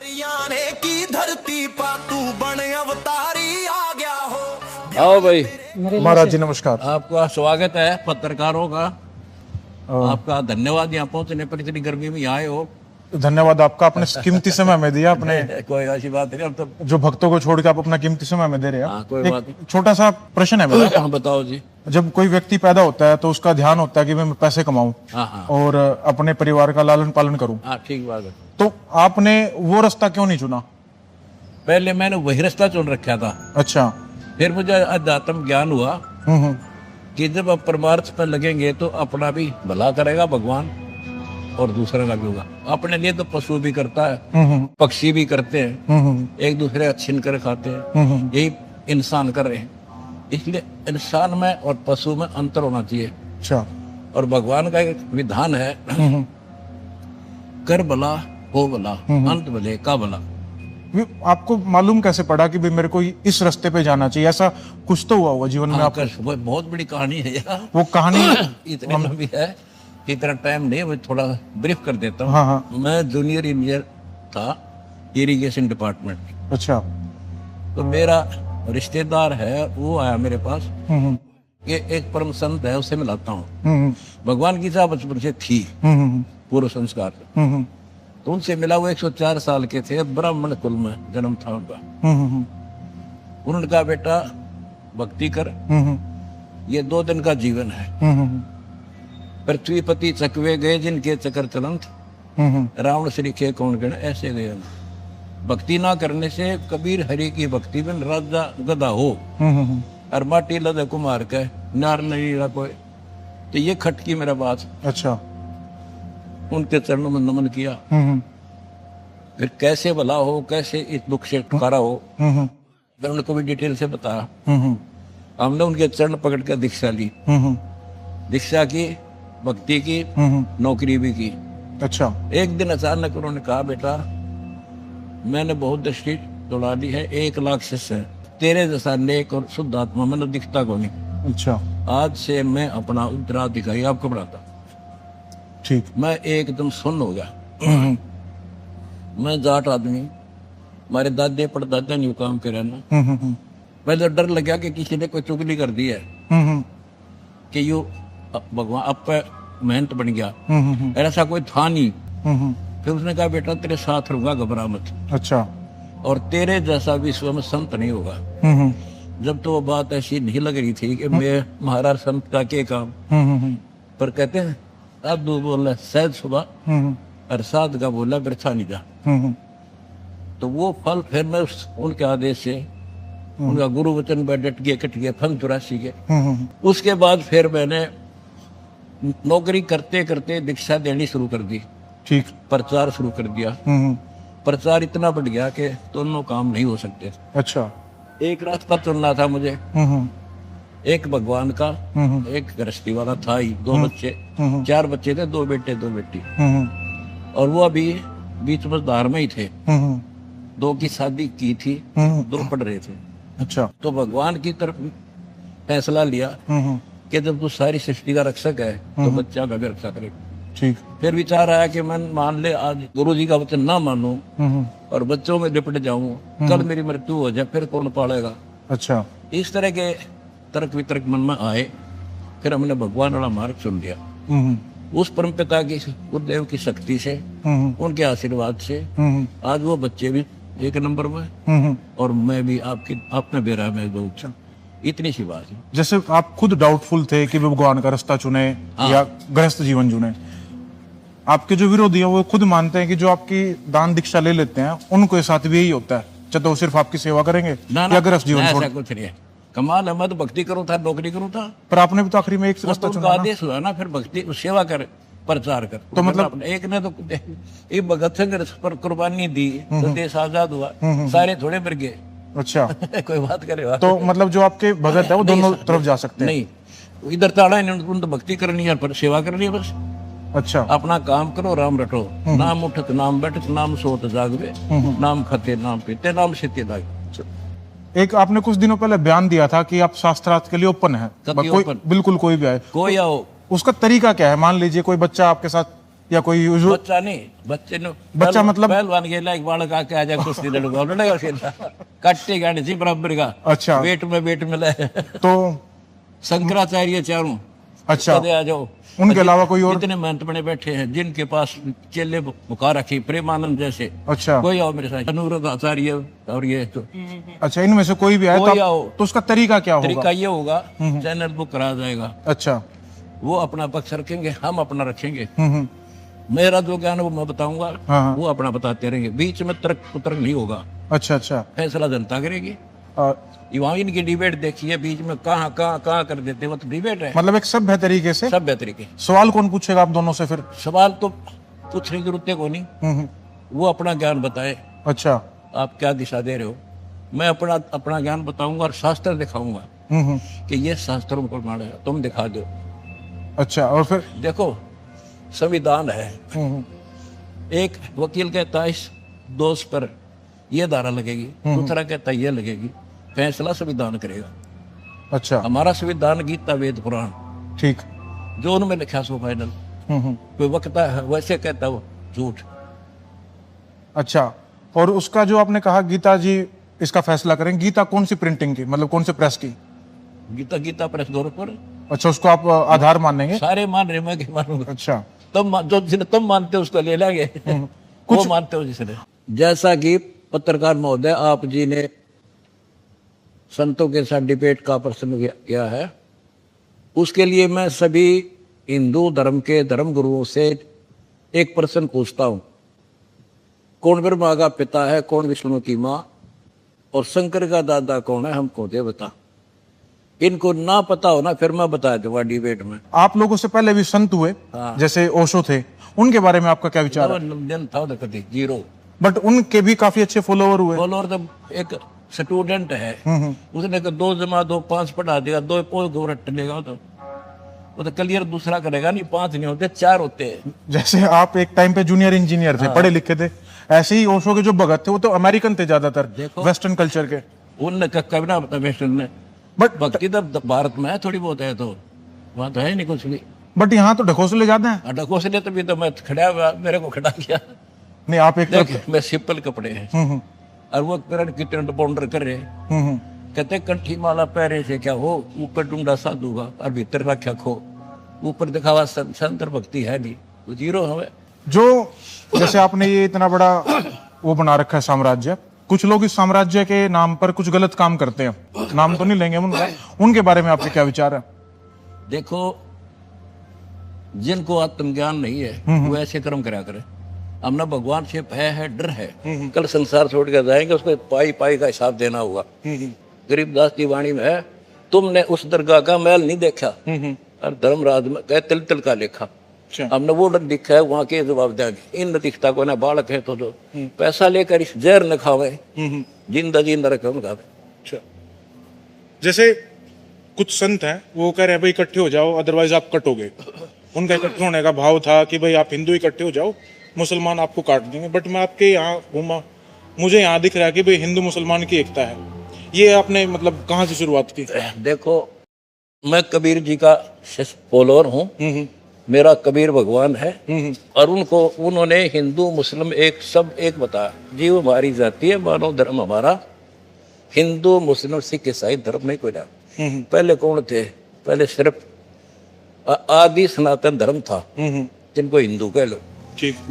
हरियाणे की धरती पा तू बने अवतारी आ गया हो। आओ भाई, महाराज जी नमस्कार। आपका स्वागत है पत्रकारों का। आपका धन्यवाद यहाँ पहुंचने पर, इतनी गर्मी में यहाँ आए हो। धन्यवाद आपका, आपने कीमती समय हमें दिया। अपने कोई ऐसी बात नहीं, अब तो जो भक्तों को छोड़ के आप अपना कीमती समय हमें दे रहे हैं। हाँ, कोई बात एक छोटा सा प्रश्न है मेरा। हाँ, बताओ जी। जब कोई व्यक्ति पैदा होता है तो उसका ध्यान होता है कि मैं पैसे कमाऊं हाँ हाँ और अपने परिवार का लालन पालन करूं, हाँ, ठीक बात है। तो आपने वो रास्ता क्यों नहीं चुना? पहले मैंने वही रास्ता चुन रखा था, अच्छा। फिर मुझे अध्यात्म ज्ञान हुआ हम्म। कि जब आप परमार्थ पर लगेंगे तो अपना भी भला करेगा भगवान और दूसरे का भी होगा। अपने लिए तो पशु भी करता है, पक्षी भी करते हैं, एक दूसरे का छीन कर खाते हैं, यही इंसान कर रहे हैं। इसलिए इंसान में और पशु में अंतर होना चाहिए। अच्छा। और भगवान का एक विधान है, कर भला हो भला, अंत भले का भला। आपको मालूम कैसे पड़ा कि भाई मेरे को इस रास्ते पे जाना चाहिए? ऐसा कुछ तो हुआ होगा जीवन में आपका। वो बहुत बड़ी कहानी है यार, वो कहानी इतनी लंबी है, इतना टाइम नहीं, मैं थोड़ा ब्रीफ कर देता हूँ। हाँ हाँ। मैं जूनियर इंजीनियर था, इरिगेशन डिपार्टमेंट। अच्छा। तो मेरा रिश्तेदार है, वो आया मेरे पास, हम्म ये एक परम संत है, उससे मिलाता हूँ। हम्म भगवान की इच्छा बचपन से थी, हम्म पूर्व संस्कार। हम्म तो उनसे मिला, वो 104 साल के थे, ब्राह्मण कुल में जन्म था उनका। हम्म उन्होंने कहा, बेटा भक्ति कर, ये 2 दिन का जीवन है। पृथ्वीपति चकवे गए जिनके चक्कर चलंत, रावण श्रीखे कौन गण ऐसे गए। भक्ति ना करने से कबीर हरि की भक्ति में राजा गधा हो और माटी लदे कुमार के नार नहीं कोई। तो ये खटकी मेरा बात। अच्छा। उनके चरणों में नमन किया। फिर कैसे भला हो, कैसे इस दुख से छुटकारा हो, मैं उनको भी डिटेल से बताया। हमने उनके चरण पकड़ कर दीक्षा ली, दीक्षा की, भक्ति की, नौकरी भी की। अच्छा। एक दिन अचानक उन्होंने कहा, बेटा मैंने बहुत दृष्टि दौड़ा ली है, 1 लाख शिष्य है, तेरे जैसा नेक और शुद्ध आत्मा मैंने दिखता को नहीं। अच्छा। आज से मैं अपना उत्तराधिकारी आपको बनाता। ठीक। मैं एकदम सुन्न हो गया। मैं जाट आदमी, हमारे दादे परदादा नहीं काम करे ना। पहले डर लगा कि किसी ने कोई चुगली कर दी है कि यू भगवान अब पे मेहनत बन गया, ऐसा कोई था नहीं। फिर उसने कहा, बेटा तेरे साथ रहूंगा, घबरा मत। अच्छा। और तेरे जैसा विश्व में संत नहीं होगा। जब तो वो बात ऐसी नहीं लग रही थी कि मैं महाराज संत का क्या काम, पर कहते हैं साधु बोला सहज सुबह और साध का बोला बिरथा नहीं जा। तो वो फल फिर मैं उनके आदेश से, उनका गुरु वचन पर डट गए, कट गए, फल 84 के। उसके बाद फिर मैंने नौकरी करते करते दीक्षा देनी शुरू कर दी। ठीक। प्रचार शुरू कर दिया। प्रचार इतना बढ़ गया कि दोनों काम नहीं हो सकते। अच्छा। एक रास्ता चुनना था मुझे, एक भगवान का, एक गृहस्थी वाला था ही। 2 बच्चे, 4 बच्चे थे, 2 बेटे 2 बेटी। और वो अभी बीच मझधार में ही थे। 2 की शादी की थी, 2 पढ़ रहे थे। अच्छा। तो भगवान की तरफ फैसला लिया कि जब तू सारी सृष्टि का रक्षक है तो बच्चा का भी रक्षा करे। ठीक। फिर विचार आया कि मैं मान ले आज गुरु जी का वचन ना मानूं और बच्चों में लिपट जाऊं, कल मेरी मृत्यु हो जाए, फिर कौन पालेगा। अच्छा। इस तरह के तर्क वितर्क मन में आए। फिर हमने भगवान वाला मार्ग चुन लिया। उस परमपिता की, गुरुदेव की शक्ति से, उनके आशीर्वाद से आज वो बच्चे भी 1 नंबर में और मैं भी आपने बेरा में दो। इतनी सी बात है। जैसे आप खुद डाउटफुल थे कि भगवान का रास्ता चुने या गृहस्थ जीवन चुने, आपके जो विरोधी है वो खुद मानते हैं कि जो आपकी दान दीक्षा ले लेते हैं उनको साथ भी यही होता है, चाहे तो सिर्फ आपकी सेवा करेंगे या गृहस्थ जीवन छोड़। ऐसा कुछ नहीं है। कमाल है, मैं तो भक्ति करूँ था, नौकरी करूँ था। पर आपने भी तो आखिरी में एक रास्ता चुना ना। आदेश हुआ ना, फिर भक्ति सेवा कर, प्रचार कर। तो मतलब एक ने तो एक भगत सिंह पर कुर्बानी दी तो देश आजाद हुआ, सारे थोड़े मर गए। अच्छा। कोई बात करे तो मतलब जो आपके भगत है वो दोनों तरफ जा सकते हैं? नहीं, इधर ताड़ा इन्होंने तो भक्ति करनी है, पर सेवा करनी है बस। अच्छा। अपना काम करो, राम रटो, नाम उठत नाम बैठत नाम सोत जागवे, नाम खते नाम पीते नाम सीते लागे। एक आपने कुछ दिनों पहले बयान दिया था कि आप शास्त्रार्थ के लिए ओपन है, ओपन। बिल्कुल कोई भी आए, कोई आओ। उसका तरीका क्या है? मान लीजिए कोई बच्चा आपके साथ या कोई जो बच्चा नहीं, बच्चे ने बच्चा मतलब? पहलवान के लायक बालक आके आ जाए कुश्ती लड़ूंगा, लड़ेगा फिर कट्टे गाड़ी जी बराबर का। अच्छा। वेट में ले तो शंकराचार्य चारों अच्छा, कदे आ जाओ। उनके अलावा कोई और? इतने महंत बने बैठे हैं जिनके पास चेले बुका रखी, प्रेमानंद जैसे। अच्छा कोई आओ मेरे साथ, अनुरुद्ध आचार्य और ये तो अच्छा, इनमें से कोई भी आए कोई तो, आओ। तो उसका तरीका क्या होगा? तरीका ये होगा, चैनल बुक करा जाएगा, अच्छा। वो अपना पक्ष रखेंगे, हम अपना रखेंगे। हम्म। मेरा जो ज्ञान है वो मैं बताऊंगा, हाँ। वो अपना बताते रहेंगे, बीच में तर्क कुतर्क नहीं होगा, अच्छा अच्छा। फैसला जनता करेगी। अ, वहाँ इनकी डिबेट देखिए, बीच में कहाँ कर देते हैं, वो तो डिबेट है मतलब एक सभ्य तरीके से। सब तरीके। सवाल कौन पूछेगा आप दोनों से फिर? सवाल तो पूछने की जरूरत को नहीं, हम्म। वो अपना ज्ञान बताए, अच्छा। आप क्या दिशा दे रहे हो, मैं अपना ज्ञान बताऊंगा और शास्त्र दिखाऊंगा हम्म। कि ये शास्त्रों में प्रमाण है, तुम दिखा दो। अच्छा, और फिर? देखो संविधान है, हम्म। एक वकील कहता है इस दोष पर ये धारा लगेगी, दूसरा कहता है ये लगेगी, फैसला संविधान करेगा। अच्छा हमारा संविधान गीता वेद पुराण ठीक। जो उनमें लिखा सो फाइनल। कोई वक्ता है वैसे कहता वो झूठ। अच्छा, और उसका जो आपने कहा गीता जी इसका फैसला करें, गीता कौन सी प्रिंटिंग की, मतलब कौन से प्रेस की? गीता प्रेस दौर पर। अच्छा, उसको आप आधार मानेंगे? सारे मान रहे, मैं क्या मानूंगा। अच्छा। जो जिसने तुम मानते हो उसको ले लेंगे, वो मानते हो जिसने। जैसा कि पत्रकार महोदय आप जी ने संतों के साथ डिबेट का प्रश्न किया है, उसके लिए मैं सभी हिंदू धर्म के धर्म गुरुओं से एक प्रश्न पूछता हूं, कौन ब्रह्मा का पिता है, कौन विष्णु की माँ, और शंकर का दादा कौन है, हमको दे बता। इनको ना पता हो ना, फिर मैं बता दूंगा डिबेट में। आप लोगों से पहले भी संत हुए, जैसे ओशो थे, उनके बारे में आपका क्या विचार है? दिन था तो कभी जीरो, बट उनके भी काफी अच्छे फॉलोवर हुए। फॉलोअर तो एक स्टूडेंट है, उसने कहा 2 जमा 2 5 पढ़ा देगा, 2 पोल दो रट लेगा, तो वो तो क्लियर दूसरा करेगा नहीं, 5 नहीं होते 4 होते हैं। जैसे आप एक टाइम पे जूनियर इंजीनियर थे, पढ़े लिखे थे, ऐसे ही ओशो के जो भगत थे वो तो अमेरिकन थे ज्यादातर, वेस्टर्न कल्चर के। उनने कभी ना बता वेस्टर्न ने, बट भक्ति तो भारत में है थोड़ी बहुत है, तो वहाँ तो है नहीं कुछ भी। बट यहाँ तो ढकोसले ज्यादा हैं। ढकोसले तभी तो मैं खड़ा हुआ, मेरे को खड़ा किया। नहीं, आप एक देख मैं सिंपल कपड़े हैं और वो किरण कितने बाउंडर कर रहे, कहते कंठी माला पहरे से क्या हो, ऊपर डूंडा साधु का और भीतर रखा खो, ऊपर दिखावा संतर भक्ति है नहीं, वो जीरो हमें। जो जैसे आपने ये इतना बड़ा वो बना रखा है साम्राज्य, कुछ लोग इस साम्राज्य के नाम पर कुछ गलत काम करते हैं, नाम तो नहीं लेंगे उनका, उनके बारे में आपके क्या विचार है? देखो जिनको आत्मज्ञान नहीं है वो ऐसे कर्म करा करे। हमने भगवान से भय है, डर है, कल संसार छोड़ कर जाएंगे, उसको पाई पाई का हिसाब देना होगा। गरीबदास की वाणी में है, तुमने उस दरगाह का महल नहीं देखा और धर्मराज में कह तिल तिल का लिखा। हमने वो लिखा है, वहां के जवाब देंगे। इन दिखता को ना बालक है तो पैसा लेकर इस जहर न खावे, जिंदा जिंदा रखे उनका। अच्छा, जैसे कुछ संत हैं वो कह रहे हैं भाई इकट्ठे हो जाओ अदरवाइज आप कटोगे। उनका इकट्ठे होने का भाव था कि भाई आप हिंदू इकट्ठे हो जाओ, मुसलमान आपको काट देंगे। बट मैं आपके यहाँ घूमा, मुझे यहाँ दिख रहा है कि भाई हिंदू मुसलमान की एकता है। ये आपने मतलब कहाँ से शुरुआत की? देखो मैं कबीर जी का फॉलोअर हूँ, मेरा कबीर भगवान है, और उन्होंने हिंदू मुस्लिम एक सब एक बताया, जीव हमारी जाति है, मानव धर्म हमारा, हिंदू मुस्लिम सिख ईसाई धर्म नहीं कोई ना। पहले कौन थे? पहले सिर्फ आदि सनातन धर्म था जिनको हिंदू कह लो,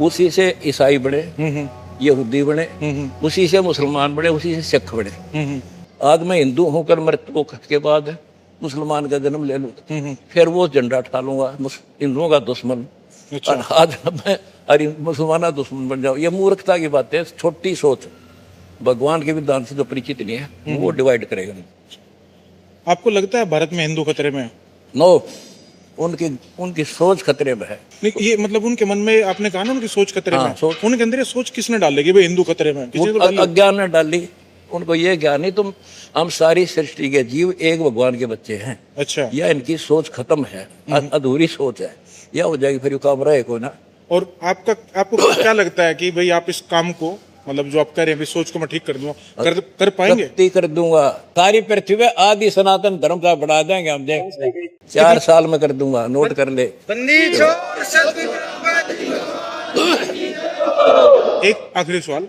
उसी से ईसाई बने, यहूदी बने, उसी से मुसलमान बने, उसी से सिख बने। आज मैं हिंदू हूँ, कल मृत्यु के बाद मुसलमान का जन्म ले लूँ, फिर वो झंडा उठा लूंगा हिंदुओं का दुश्मन। और आज मैं अरे मुसलमान का दुश्मन बन जाऊँ, ये मूर्खता की बात है, छोटी सोच। भगवान के विधान से जो परिचित नहीं है वो डिवाइड करेगा नहीं। आपको लगता है भारत में हिंदू खतरे में है? नो, उनकी सोच खतरे में है। नहीं, ये मतलब उनके मन में, आपने कहा ना उनकी सोच खतरे में है। उनके अंदर ये सोच किसने डाली कि भाई हिंदू खतरे में है? अज्ञान ने डाली। उनको ये ज्ञान नहीं, तुम हम सारी सृष्टि के जीव एक भगवान के बच्चे हैं। अच्छा, या इनकी सोच खत्म है, अधूरी सोच है, या हो जाएगी फिर काम रहे को ना। और आपको क्या लगता है कि भाई आप इस काम को, मतलब जो आप कह रहे हैं सोच को मैं ठीक कर दूंगा, कर पाएंगे? कर दूंगा। सारी पृथ्वी में आदि सनातन धर्म का बढ़ा देंगे हम, देख 4 साल में कर दूंगा, नोट कर ले। एक आखिरी सवाल,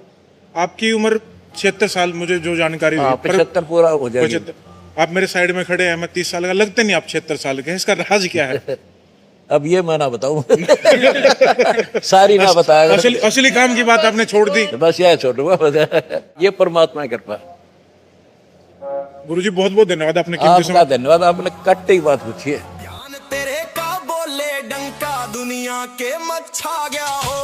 आपकी उम्र 76 साल, मुझे जो जानकारी हुई, 75 पूरा हो जाएगी। 75। आप मेरे साइड में खड़े हैं, मैं 30 साल का, लगते नहीं आप 76 साल के। इसका राज क्या है? अब ये मैं ना बताऊं। सारी ना बताया। असली काम की बात आपने छोड़ दी। बस यह छोड़ूंगा। ये परमात्मा की कृपा। गुरुजी बहुत बहुत धन्यवाद, आपने कीमती आपका धन्यवाद, आपने कट्टे की बात पूछी है। ध्यान तेरे का बोले डंका दुनिया के मत छा गया हो।